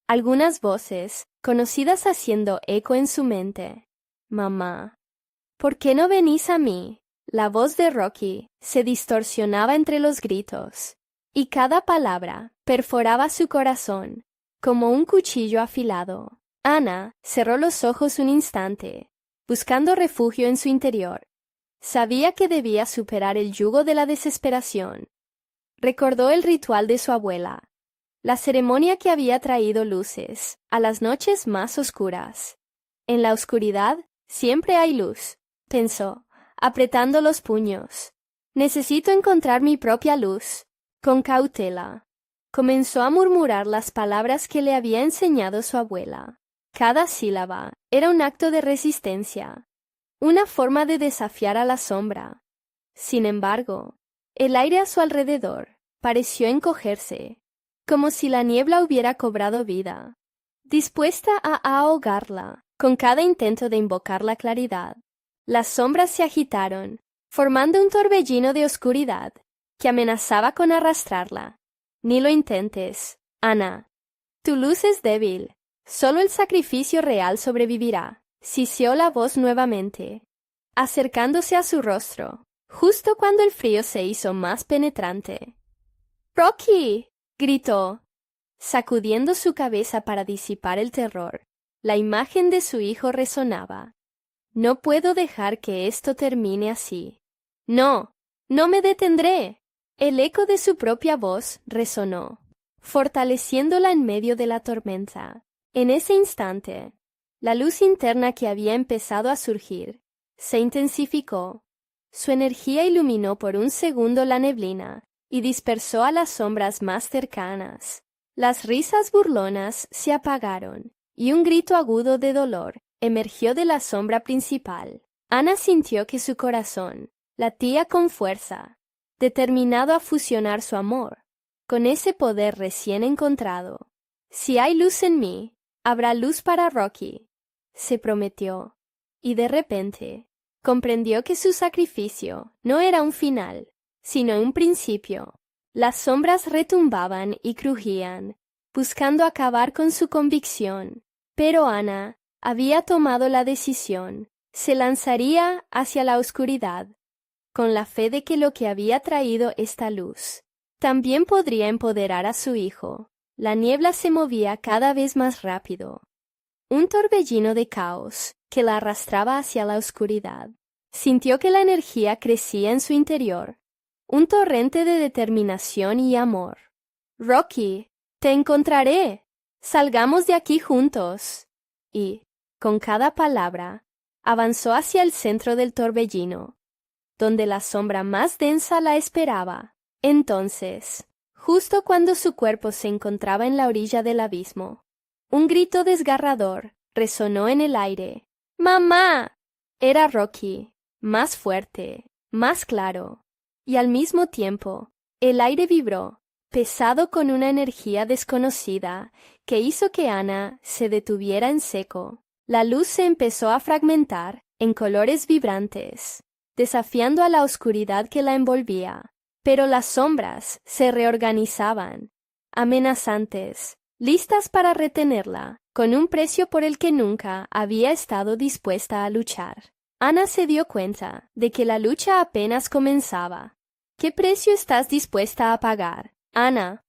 Algunas voces, conocidas haciendo eco en su mente. «Mamá, ¿por qué no venís a mí?» La voz de Rocky se distorsionaba entre los gritos, y cada palabra perforaba su corazón, como un cuchillo afilado. Ana cerró los ojos un instante, buscando refugio en su interior. Sabía que debía superar el yugo de la desesperación. Recordó el ritual de su abuela, la ceremonia que había traído luces a las noches más oscuras. En la oscuridad siempre hay luz, pensó, apretando los puños. Necesito encontrar mi propia luz. Con cautela. Comenzó a murmurar las palabras que le había enseñado su abuela. Cada sílaba era un acto de resistencia, una forma de desafiar a la sombra. Sin embargo, el aire a su alrededor pareció encogerse, como si la niebla hubiera cobrado vida, dispuesta a ahogarla con cada intento de invocar la claridad. Las sombras se agitaron, formando un torbellino de oscuridad que amenazaba con arrastrarla. «Ni lo intentes, Ana. Tu luz es débil. Solo el sacrificio real sobrevivirá», siseó la voz nuevamente, acercándose a su rostro, justo cuando el frío se hizo más penetrante. «¡Rocky!», gritó, sacudiendo su cabeza para disipar el terror. La imagen de su hijo resonaba. «No puedo dejar que esto termine así. No, no me detendré». El eco de su propia voz resonó, fortaleciéndola en medio de la tormenta. En ese instante, la luz interna que había empezado a surgir se intensificó. Su energía iluminó por un segundo la neblina y dispersó a las sombras más cercanas. Las risas burlonas se apagaron y un grito agudo de dolor emergió de la sombra principal. Ana sintió que su corazón latía con fuerza, determinado a fusionar su amor con ese poder recién encontrado. «Si hay luz en mí, habrá luz para Rocky», se prometió, y de repente comprendió que su sacrificio no era un final, sino un principio. Las sombras retumbaban y crujían, buscando acabar con su convicción, pero Ana había tomado la decisión. Se lanzaría hacia la oscuridad, con la fe de que lo que había traído esta luz también podría empoderar a su hijo. La niebla se movía cada vez más rápido, un torbellino de caos que la arrastraba hacia la oscuridad. Sintió que la energía crecía en su interior, un torrente de determinación y amor. «Rocky, te encontraré. Salgamos de aquí juntos». Y, con cada palabra, avanzó hacia el centro del torbellino, donde la sombra más densa la esperaba. Entonces, justo cuando su cuerpo se encontraba en la orilla del abismo, un grito desgarrador resonó en el aire. «¡Mamá!». Era Rocky, más fuerte, más claro, y al mismo tiempo, el aire vibró, pesado con una energía desconocida que hizo que Ana se detuviera en seco. La luz se empezó a fragmentar en colores vibrantes, desafiando a la oscuridad que la envolvía, pero las sombras se reorganizaban, amenazantes, listas para retenerla, con un precio por el que nunca había estado dispuesta a luchar. Ana se dio cuenta de que la lucha apenas comenzaba. «¿Qué precio estás dispuesta a pagar, Ana?»,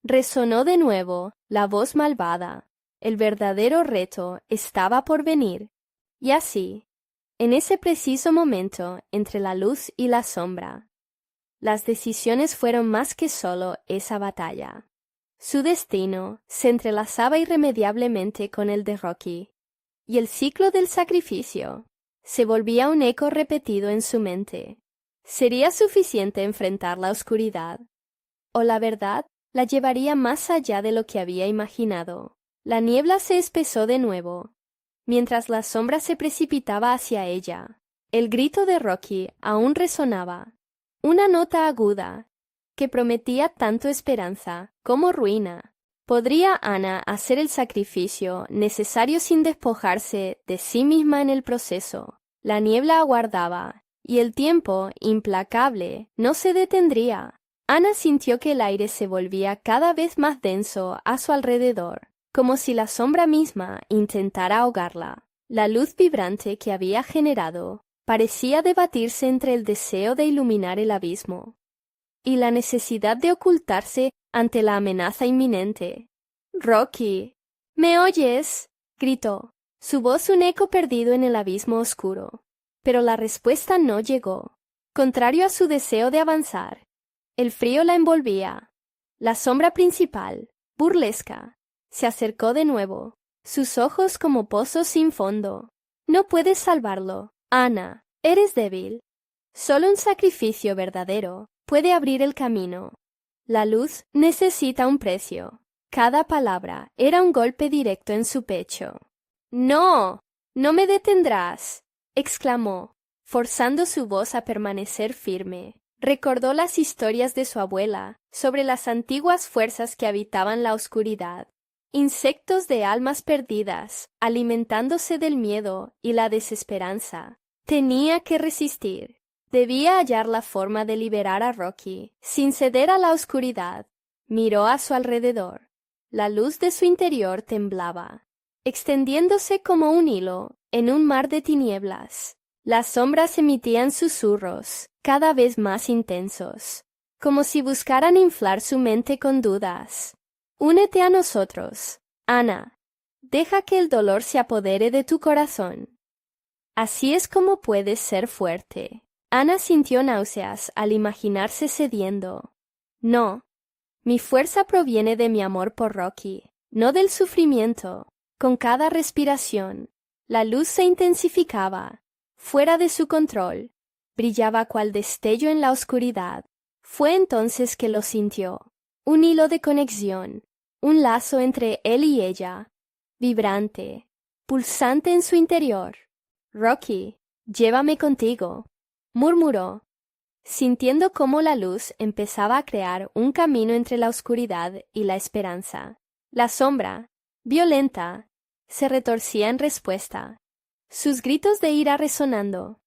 resonó de nuevo la voz malvada. El verdadero reto estaba por venir. Y así, en ese preciso momento entre la luz y la sombra, las decisiones fueron más que solo esa batalla. Su destino se entrelazaba irremediablemente con el de Rocky, y el ciclo del sacrificio se volvía un eco repetido en su mente. ¿Sería suficiente enfrentar la oscuridad? ¿O la verdad la llevaría más allá de lo que había imaginado? La niebla se espesó de nuevo, mientras la sombra se precipitaba hacia ella. El grito de Rocky aún resonaba, una nota aguda que prometía tanto esperanza como ruina. ¿Podría Ana hacer el sacrificio necesario sin despojarse de sí misma en el proceso? La niebla aguardaba, y el tiempo, implacable, no se detendría. Ana sintió que el aire se volvía cada vez más denso a su alrededor, como si la sombra misma intentara ahogarla. La luz vibrante que había generado parecía debatirse entre el deseo de iluminar el abismo y la necesidad de ocultarse ante la amenaza inminente. «Rocky, ¿me oyes?», gritó, su voz un eco perdido en el abismo oscuro. Pero la respuesta no llegó. Contrario a su deseo de avanzar, el frío la envolvía. La sombra principal, burlesca, se acercó de nuevo, sus ojos como pozos sin fondo. «No puedes salvarlo, Ana, eres débil. Solo un sacrificio verdadero puede abrir el camino. La luz necesita un precio». Cada palabra era un golpe directo en su pecho. «No, no me detendrás», exclamó, forzando su voz a permanecer firme. Recordó las historias de su abuela sobre las antiguas fuerzas que habitaban la oscuridad, insectos de almas perdidas, alimentándose del miedo y la desesperanza. Tenía que resistir. Debía hallar la forma de liberar a Rocky, sin ceder a la oscuridad. Miró a su alrededor. La luz de su interior temblaba, extendiéndose como un hilo en un mar de tinieblas. Las sombras emitían susurros, cada vez más intensos, como si buscaran inflar su mente con dudas. «Únete a nosotros, Ana. Deja que el dolor se apodere de tu corazón. Así es como puedes ser fuerte». Ana sintió náuseas al imaginarse cediendo. «No, mi fuerza proviene de mi amor por Rocky, no del sufrimiento». Con cada respiración, la luz se intensificaba, fuera de su control. Brillaba cual destello en la oscuridad. Fue entonces que lo sintió. Un hilo de conexión, un lazo entre él y ella, vibrante, pulsante en su interior. «Rocky, llévame contigo», murmuró, sintiendo cómo la luz empezaba a crear un camino entre la oscuridad y la esperanza. La sombra, violenta, se retorcía en respuesta, sus gritos de ira resonando,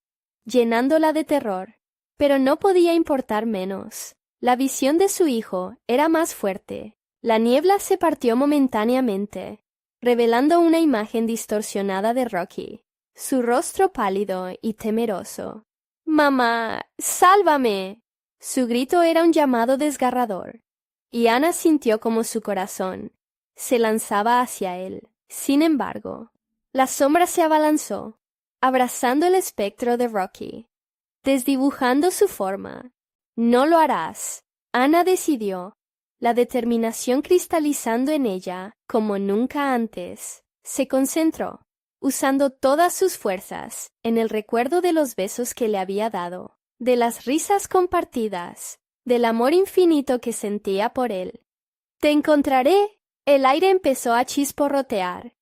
llenándola de terror. Pero no podía importar menos. La visión de su hijo era más fuerte. La niebla se partió momentáneamente, revelando una imagen distorsionada de Rocky, su rostro pálido y temeroso. «Mamá, sálvame». Su grito era un llamado desgarrador, y Ana sintió como su corazón se lanzaba hacia él. Sin embargo, la sombra se abalanzó, abrazando el espectro de Rocky, desdibujando su forma. «No lo harás», Ana decidió, la determinación cristalizando en ella como nunca antes. Se concentró, usando todas sus fuerzas, en el recuerdo de los besos que le había dado, de las risas compartidas, del amor infinito que sentía por él. «Te encontraré». El aire empezó a chisporrotear.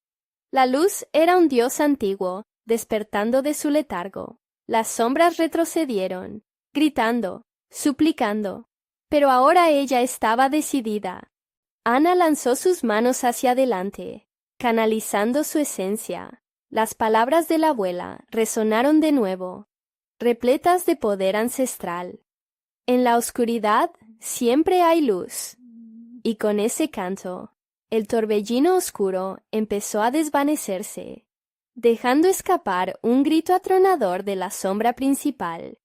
La luz era un dios antiguo, despertando de su letargo. Las sombras retrocedieron, gritando, suplicando. Pero ahora ella estaba decidida. Ana lanzó sus manos hacia adelante, canalizando su esencia. Las palabras de la abuela resonaron de nuevo, repletas de poder ancestral. «En la oscuridad siempre hay luz». Y con ese canto, el torbellino oscuro empezó a desvanecerse, dejando escapar un grito atronador de la sombra principal,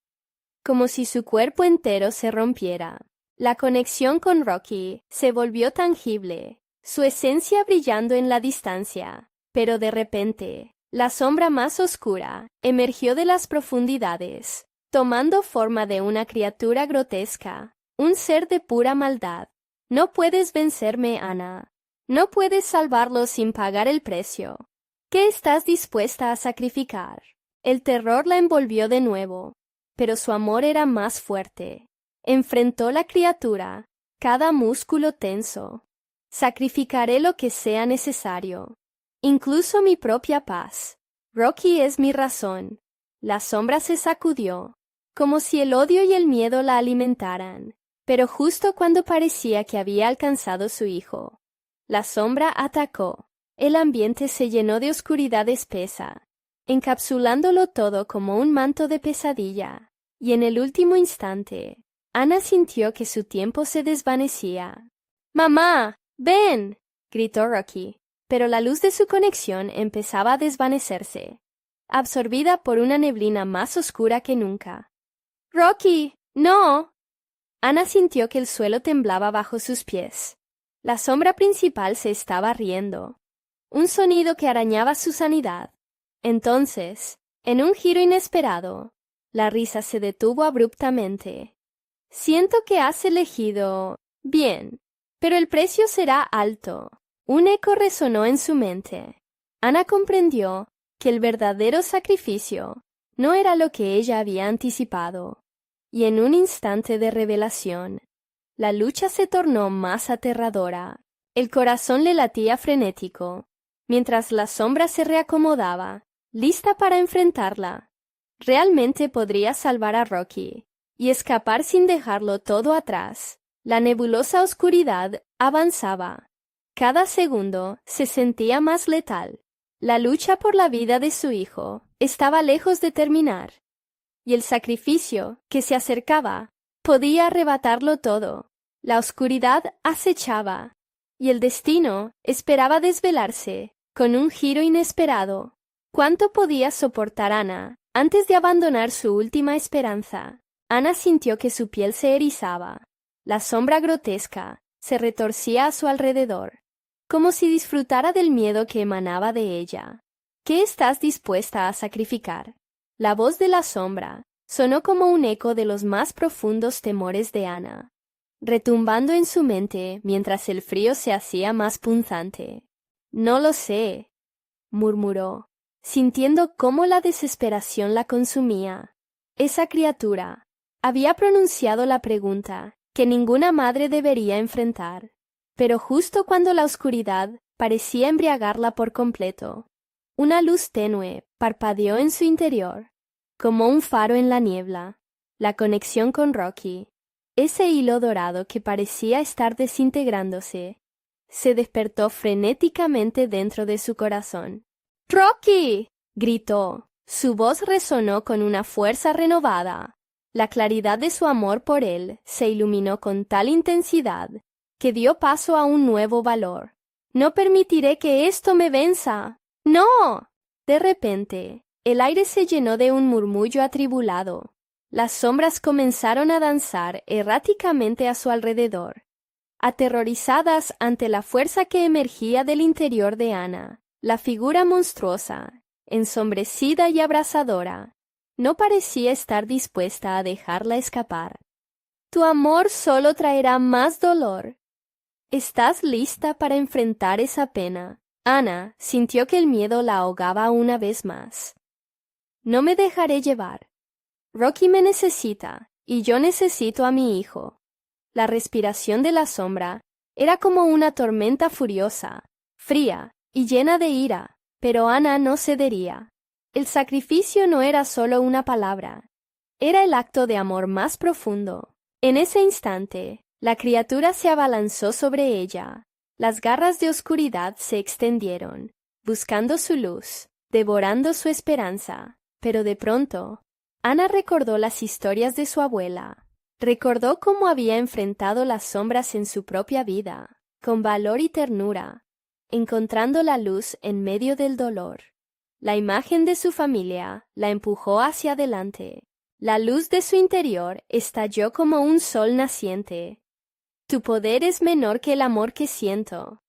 como si su cuerpo entero se rompiera. La conexión con Rocky se volvió tangible, su esencia brillando en la distancia. Pero de repente, la sombra más oscura emergió de las profundidades, tomando forma de una criatura grotesca, un ser de pura maldad. «No puedes vencerme, Ana. No puedes salvarlo sin pagar el precio. ¿Qué estás dispuesta a sacrificar?» El terror la envolvió de nuevo, pero su amor era más fuerte. Enfrentó la criatura, cada músculo tenso. «Sacrificaré lo que sea necesario». incluso mi propia paz. Rocky es mi razón. La sombra se sacudió, como si el odio y el miedo la alimentaran, pero justo cuando parecía que había alcanzado su hijo, la sombra atacó. El ambiente se llenó de oscuridad espesa, encapsulándolo todo como un manto de pesadilla, y en el último instante, Ana sintió que su tiempo se desvanecía. «¡Mamá! ¡Ven!», gritó Rocky, pero la luz de su conexión empezaba a desvanecerse, absorbida por una neblina más oscura que nunca. «¡Rocky! ¡No!». Ana sintió que el suelo temblaba bajo sus pies. La sombra principal se estaba riendo, un sonido que arañaba su sanidad. Entonces, en un giro inesperado, la risa se detuvo abruptamente. «Siento que has elegido bien, pero el precio será alto». Un eco resonó en su mente. Ana comprendió que el verdadero sacrificio no era lo que ella había anticipado, y en un instante de revelación, la lucha se tornó más aterradora. El corazón le latía frenético, mientras la sombra se reacomodaba, lista para enfrentarla. Realmente podría salvar a Rocky y escapar sin dejarlo todo atrás. La nebulosa oscuridad avanzaba. Cada segundo se sentía más letal. La lucha por la vida de su hijo estaba lejos de terminar, y el sacrificio que se acercaba podía arrebatarlo todo. La oscuridad acechaba, y el destino esperaba desvelarse con un giro inesperado. ¿Cuánto podía soportar Ana antes de abandonar su última esperanza? Ana sintió que su piel se erizaba. La sombra grotesca se retorcía a su alrededor, como si disfrutara del miedo que emanaba de ella. ¿Qué estás dispuesta a sacrificar? La voz de la sombra sonó como un eco de los más profundos temores de Ana, retumbando en su mente mientras el frío se hacía más punzante. «No lo sé», murmuró, sintiendo cómo la desesperación la consumía. Esa criatura había pronunciado la pregunta que ninguna madre debería enfrentar, pero justo cuando la oscuridad parecía embriagarla por completo, una luz tenue parpadeó en su interior, como un faro en la niebla. La conexión con Rocky, ese hilo dorado que parecía estar desintegrándose, se despertó frenéticamente dentro de su corazón. «¡Rocky!», gritó. Su voz resonó con una fuerza renovada. La claridad de su amor por él se iluminó con tal intensidad que dio paso a un nuevo valor. «No permitiré que esto me venza. ¡No!». De repente, el aire se llenó de un murmullo atribulado. Las sombras comenzaron a danzar erráticamente a su alrededor, aterrorizadas ante la fuerza que emergía del interior de Ana. La figura monstruosa, ensombrecida y abrasadora, no parecía estar dispuesta a dejarla escapar. «Tu amor solo traerá más dolor. ¿Estás lista para enfrentar esa pena?». Ana sintió que el miedo la ahogaba una vez más. «No me dejaré llevar. Rocky me necesita, y yo necesito a mi hijo». La respiración de la sombra era como una tormenta furiosa, fría y llena de ira, pero Ana no cedería. El sacrificio no era solo una palabra, era el acto de amor más profundo. En ese instante, la criatura se abalanzó sobre ella. Las garras de oscuridad se extendieron, buscando su luz, devorando su esperanza. Pero de pronto, Ana recordó las historias de su abuela. Recordó cómo había enfrentado las sombras en su propia vida, con valor y ternura, encontrando la luz en medio del dolor. La imagen de su familia la empujó hacia adelante. La luz de su interior estalló como un sol naciente. «Tu poder es menor que el amor que siento.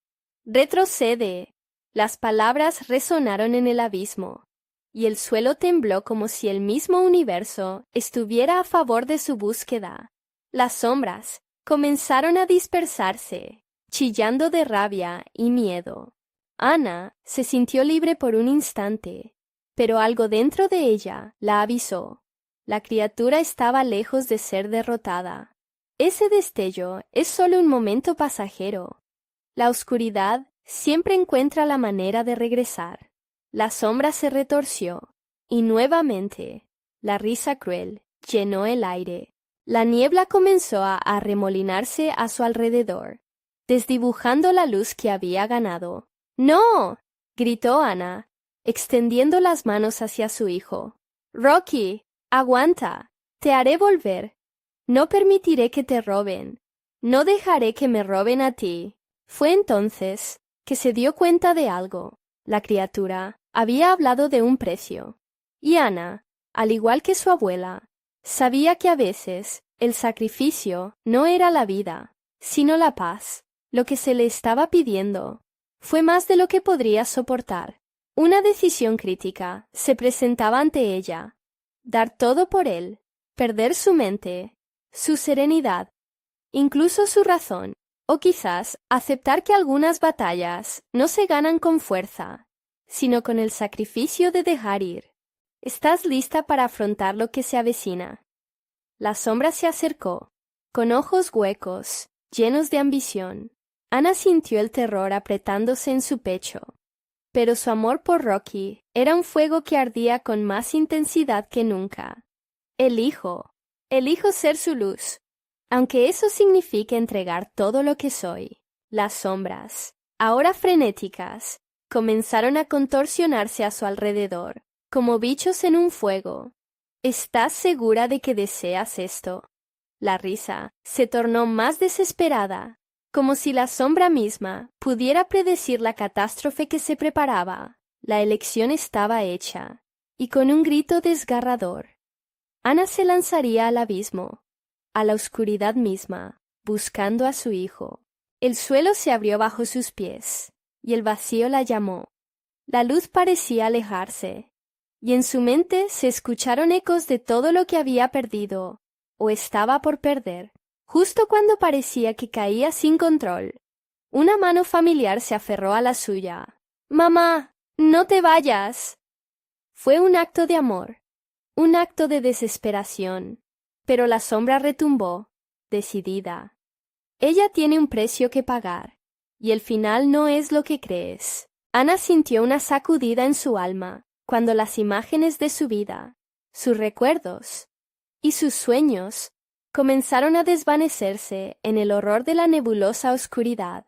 Retrocede». Las palabras resonaron en el abismo, y el suelo tembló como si el mismo universo estuviera a favor de su búsqueda. Las sombras comenzaron a dispersarse, chillando de rabia y miedo. Ana se sintió libre por un instante, pero algo dentro de ella la avisó. La criatura estaba lejos de ser derrotada. Ese destello es solo un momento pasajero. La oscuridad Siempre encuentra la manera de regresar. La sombra se retorció, y nuevamente, la risa cruel llenó el aire. La niebla comenzó a arremolinarse a su alrededor, desdibujando la luz que había ganado. ¡No! Gritó Ana, extendiendo las manos hacia su hijo. Rocky, aguanta. Te haré volver. No permitiré que te roben. No dejaré que me roben a ti. Fue entonces que se dio cuenta de algo. La criatura había hablado de un precio. Y Ana, al igual que su abuela, sabía que a veces el sacrificio no era la vida, sino la paz. Lo que se le estaba pidiendo fue más de lo que podría soportar. Una decisión crítica se presentaba ante ella. Dar todo por él, perder su mente, su serenidad, incluso su razón, o quizás aceptar que algunas batallas no se ganan con fuerza, sino con el sacrificio de dejar ir. ¿Estás lista para afrontar lo que se avecina? La sombra se acercó, con ojos huecos, llenos de ambición. Ana sintió el terror apretándose en su pecho, pero su amor por Rocky era un fuego que ardía con más intensidad que nunca. Elijo ser su luz, aunque eso signifique entregar todo lo que soy. Las sombras, ahora frenéticas, comenzaron a contorsionarse a su alrededor, como bichos en un fuego. ¿Estás segura de que deseas esto? La risa se tornó más desesperada, como si la sombra misma pudiera predecir la catástrofe que se preparaba. La elección estaba hecha, y con un grito desgarrador, Ana se lanzaría al abismo, a la oscuridad misma, buscando a su hijo. El suelo se abrió bajo sus pies, y el vacío la llamó. La luz parecía alejarse, y en su mente se escucharon ecos de todo lo que había perdido, o estaba por perder. Justo cuando parecía que caía sin control, una mano familiar se aferró a la suya. «¡Mamá! ¡No te vayas!». Fue un acto de amor, un acto de desesperación, pero la sombra retumbó, decidida. Ella tiene un precio que pagar, y el final no es lo que crees. Ana sintió una sacudida en su alma cuando las imágenes de su vida, sus recuerdos y sus sueños comenzaron a desvanecerse en el horror de la nebulosa oscuridad.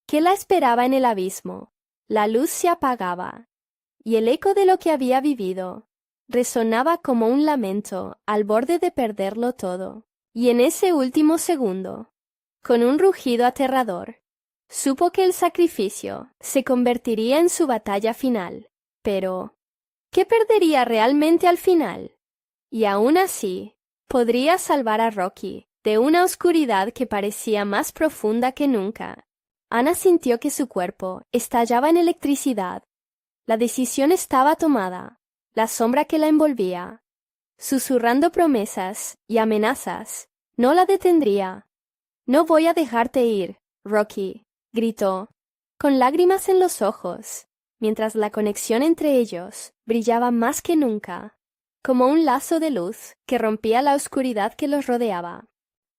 ¿Qué la esperaba en el abismo? La luz se apagaba, y el eco de lo que había vivido resonaba como un lamento al borde de perderlo todo. Y en ese último segundo, con un rugido aterrador, supo que el sacrificio se convertiría en su batalla final. Pero, ¿qué perdería realmente al final? Y aún así, podría salvar a Rocky de una oscuridad que parecía más profunda que nunca. Ana sintió que su cuerpo estallaba en electricidad. La decisión estaba tomada. La sombra que la envolvía, susurrando promesas y amenazas, no la detendría. «No voy a dejarte ir, Rocky», gritó, con lágrimas en los ojos, mientras la conexión entre ellos brillaba más que nunca, como un lazo de luz que rompía la oscuridad que los rodeaba.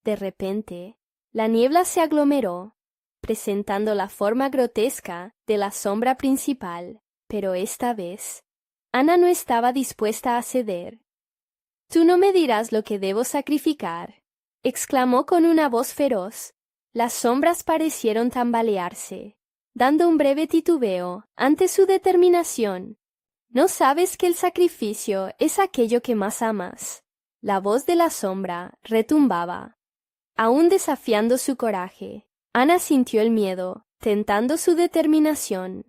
De repente, la niebla se aglomeró, presentando la forma grotesca de la sombra principal, pero esta vez Ana no estaba dispuesta a ceder. «Tú no me dirás lo que debo sacrificar», exclamó con una voz feroz. Las sombras parecieron tambalearse, dando un breve titubeo ante su determinación. «¿No sabes que el sacrificio es aquello que más amas?». La voz de la sombra retumbaba, aún desafiando su coraje. Ana sintió el miedo, tentando su determinación.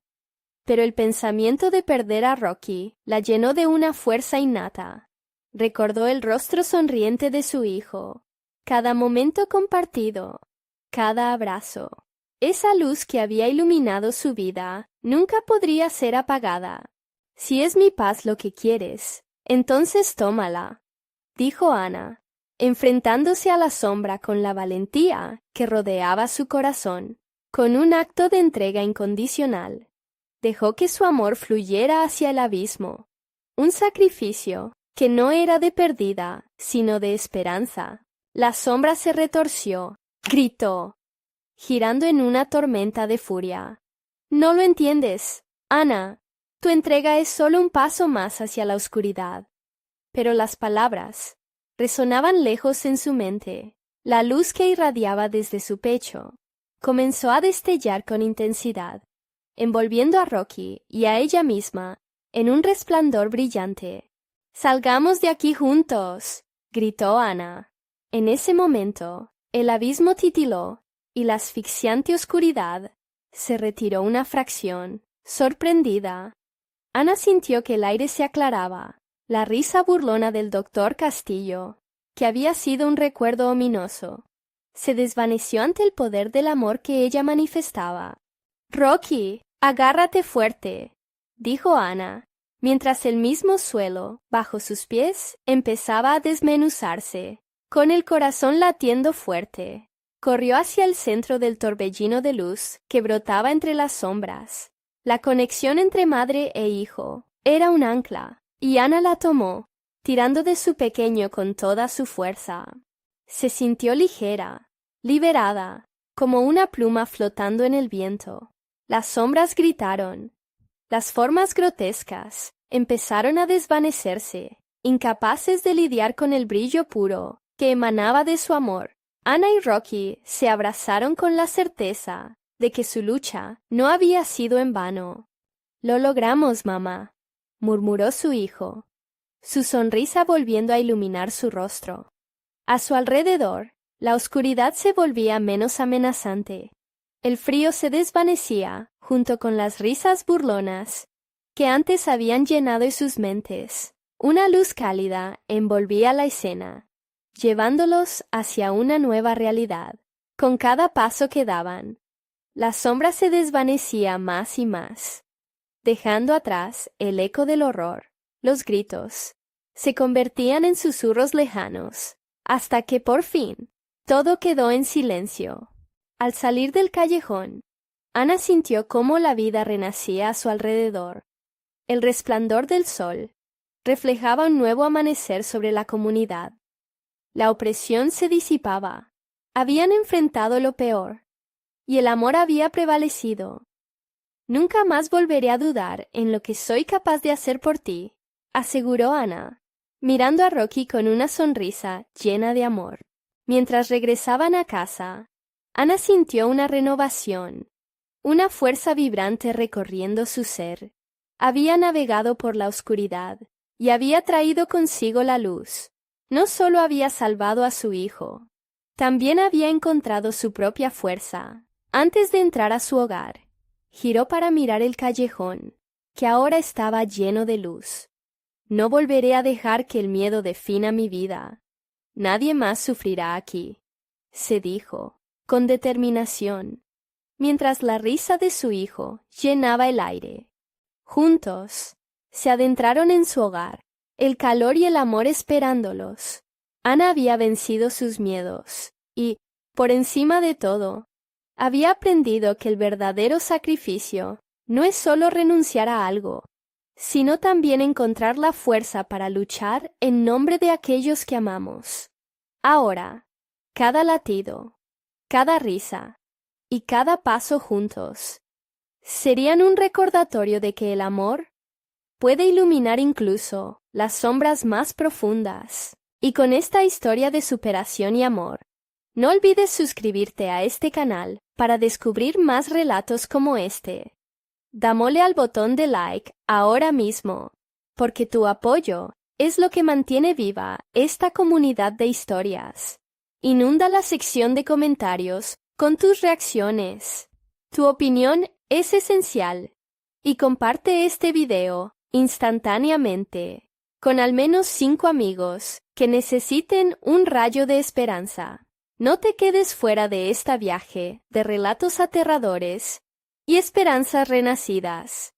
Pero el pensamiento de perder a Rocky la llenó de una fuerza innata. Recordó el rostro sonriente de su hijo, cada momento compartido, cada abrazo. Esa luz que había iluminado su vida nunca podría ser apagada. «Si es mi paz lo que quieres, entonces tómala», dijo Ana, enfrentándose a la sombra con la valentía que rodeaba su corazón. Con un acto de entrega incondicional, dejó que su amor fluyera hacia el abismo, un sacrificio que no era de pérdida, sino de esperanza. La sombra se retorció, gritó, girando en una tormenta de furia. No lo entiendes, Ana. Tu entrega es solo un paso más hacia la oscuridad. Pero las palabras resonaban lejos en su mente. La luz que irradiaba desde su pecho comenzó a destellar con intensidad, envolviendo a Rocky y a ella misma en un resplandor brillante. «¡Salgamos de aquí juntos!», gritó Ana. En ese momento, el abismo titiló y la asfixiante oscuridad se retiró una fracción. Sorprendida, Ana sintió que el aire se aclaraba. La risa burlona del doctor Castillo, que había sido un recuerdo ominoso, se desvaneció ante el poder del amor que ella manifestaba. «Rocky, agárrate fuerte», dijo Ana, mientras el mismo suelo, bajo sus pies, empezaba a desmenuzarse. Con el corazón latiendo fuerte, corrió hacia el centro del torbellino de luz que brotaba entre las sombras. La conexión entre madre e hijo era un ancla, y Ana la tomó, tirando de su pequeño con toda su fuerza. Se sintió ligera, liberada, como una pluma flotando en el viento. Las sombras gritaron. Las formas grotescas empezaron a desvanecerse, incapaces de lidiar con el brillo puro que emanaba de su amor. Ana y Rocky se abrazaron con la certeza de que su lucha no había sido en vano. «Lo logramos, mamá», murmuró su hijo, su sonrisa volviendo a iluminar su rostro. A su alrededor, la oscuridad se volvía menos amenazante. El frío se desvanecía junto con las risas burlonas que antes habían llenado sus mentes. Una luz cálida envolvía la escena, llevándolos hacia una nueva realidad. Con cada paso que daban, la sombra se desvanecía más y más, dejando atrás el eco del horror. Los gritos se convertían en susurros lejanos, hasta que por fin todo quedó en silencio. Al salir del callejón, Ana sintió cómo la vida renacía a su alrededor. El resplandor del sol reflejaba un nuevo amanecer sobre la comunidad. La opresión se disipaba. Habían enfrentado lo peor, y el amor había prevalecido. «Nunca más volveré a dudar en lo que soy capaz de hacer por ti», aseguró Ana, mirando a Rocky con una sonrisa llena de amor. Mientras regresaban a casa, Ana sintió una renovación, una fuerza vibrante recorriendo su ser. Había navegado por la oscuridad y había traído consigo la luz. No solo había salvado a su hijo, también había encontrado su propia fuerza. Antes de entrar a su hogar, giró para mirar el callejón, que ahora estaba lleno de luz. «No volveré a dejar que el miedo defina mi vida. Nadie más sufrirá aquí», se dijo, con determinación, mientras la risa de su hijo llenaba el aire. Juntos, se adentraron en su hogar, el calor y el amor esperándolos. Ana había vencido sus miedos y, por encima de todo, había aprendido que el verdadero sacrificio no es solo renunciar a algo, sino también encontrar la fuerza para luchar en nombre de aquellos que amamos. Ahora, cada latido, cada risa y cada paso juntos serían un recordatorio de que el amor puede iluminar incluso las sombras más profundas. Y con esta historia de superación y amor, no olvides suscribirte a este canal para descubrir más relatos como este. Dámosle al botón de like ahora mismo, porque tu apoyo es lo que mantiene viva esta comunidad de historias. Inunda la sección de comentarios con tus reacciones. Tu opinión es esencial. Y comparte este video instantáneamente con al menos 5 amigos que necesiten un rayo de esperanza. No te quedes fuera de este viaje de relatos aterradores y esperanzas renacidas.